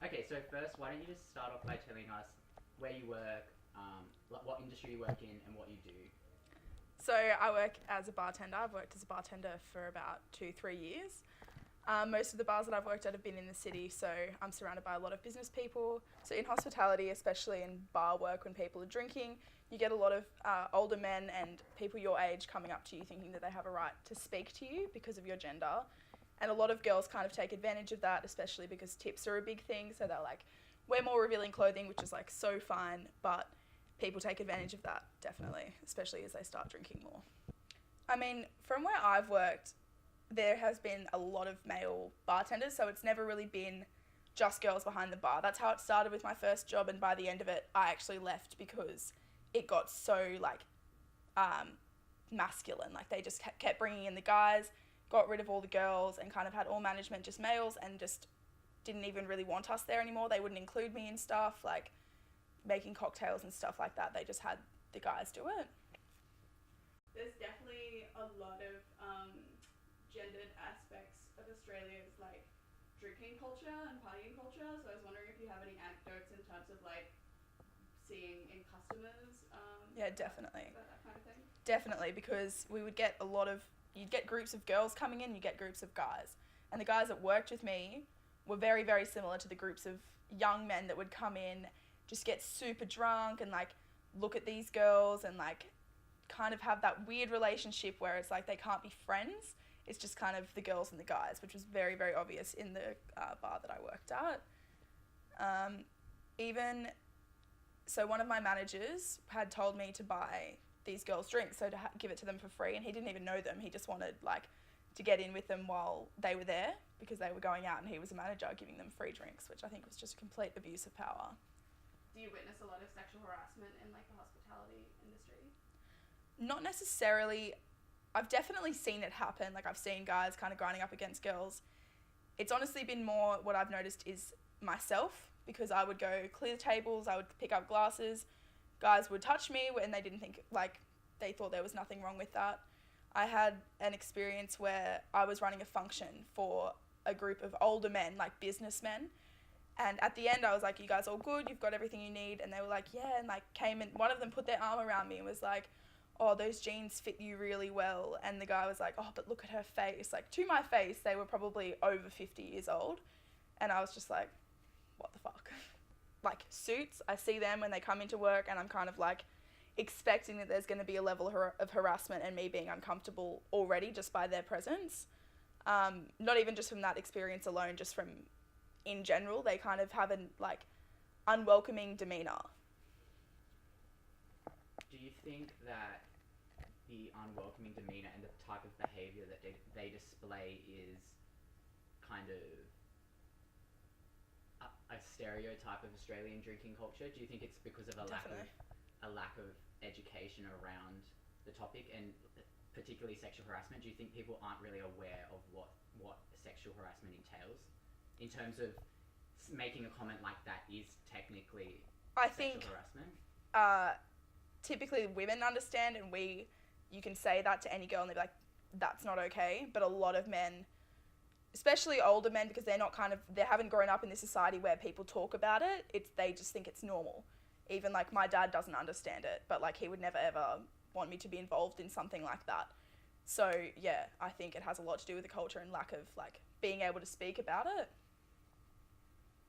Okay, so first, why don't you just start off by telling us where you work, what industry you work in, and what you do? So I work as a bartender. I've worked as a bartender for about 2-3 years. Most of the bars that I've worked at have been in the city, so I'm surrounded by a lot of business people. So in hospitality, especially in bar work when people are drinking, you get a lot of older men and people your age coming up to you thinking that they have a right to speak to you because of your gender. And a lot of girls kind of take advantage of that, especially because tips are a big thing. So they're like, wear more revealing clothing, which is like so fine, but people take advantage of that, definitely, especially as they start drinking more. I mean, from where I've worked, there has been a lot of male bartenders, so it's never really been just girls behind the bar. That's how it started with my first job, and by the end of it, I actually left because it got so masculine. Like they just kept bringing in the guys, got rid of all the girls, and kind of had all management just males, and just didn't even really want us there anymore. They wouldn't include me in stuff like making cocktails and stuff like that. They just had the guys do it. There's definitely a lot of gendered aspects of Australia's like drinking culture and partying culture. So I was wondering if you have any anecdotes in terms of like seeing in customers. Yeah, definitely. That kind of thing. Definitely, because we would get you'd get groups of girls coming in, you get groups of guys. And the guys that worked with me were very, very similar to the groups of young men that would come in, just get super drunk and like look at these girls and like kind of have that weird relationship where it's like they can't be friends. It's just kind of the girls and the guys, which was very, very obvious in the bar that I worked at. So one of my managers had told me to buy these girls drinks, so to give it to them for free, and he didn't even know them. He just wanted like to get in with them while they were there because they were going out and he was a manager giving them free drinks, which I think was just a complete abuse of power. Do you witness a lot of sexual harassment in like the hospitality industry? Not necessarily. I've definitely seen it happen. Like I've seen guys kind of grinding up against girls. It's honestly been more what I've noticed is myself, because I would go clear tables, I would pick up glasses, guys would touch me and they didn't think, like, they thought there was nothing wrong with that. I had an experience where I was running a function for a group of older men, like businessmen, and at the end I was like, you guys all good, you've got everything you need? And they were like, yeah, and like came and one of them put their arm around me and was like, oh, those jeans fit you really well. And the guy was like, oh, but look at her face. Like, to my face, they were probably over 50 years old. And I was just like, what the fuck? Like, suits, I see them when they come into work and I'm kind of like expecting that there's going to be a level of harassment and me being uncomfortable already just by their presence. Not even just from that experience alone, just from in general, they kind of have an like unwelcoming demeanour. Do you think that the unwelcoming demeanour and the type of behaviour that they display is kind of a stereotype of Australian drinking culture? Do you think it's because of a lack of education around the topic, and particularly sexual harassment? Do you think people aren't really aware of what sexual harassment entails in terms of making a comment like that is technically sexual harassment? Typically women understand, and you can say that to any girl and they'll be like, that's not okay. But a lot of men, especially older men, because they haven't grown up in this society where people talk about it, they just think it's normal. Even like my dad doesn't understand it, but like he would never ever want me to be involved in something like that. So yeah, I think it has a lot to do with the culture and lack of like being able to speak about it.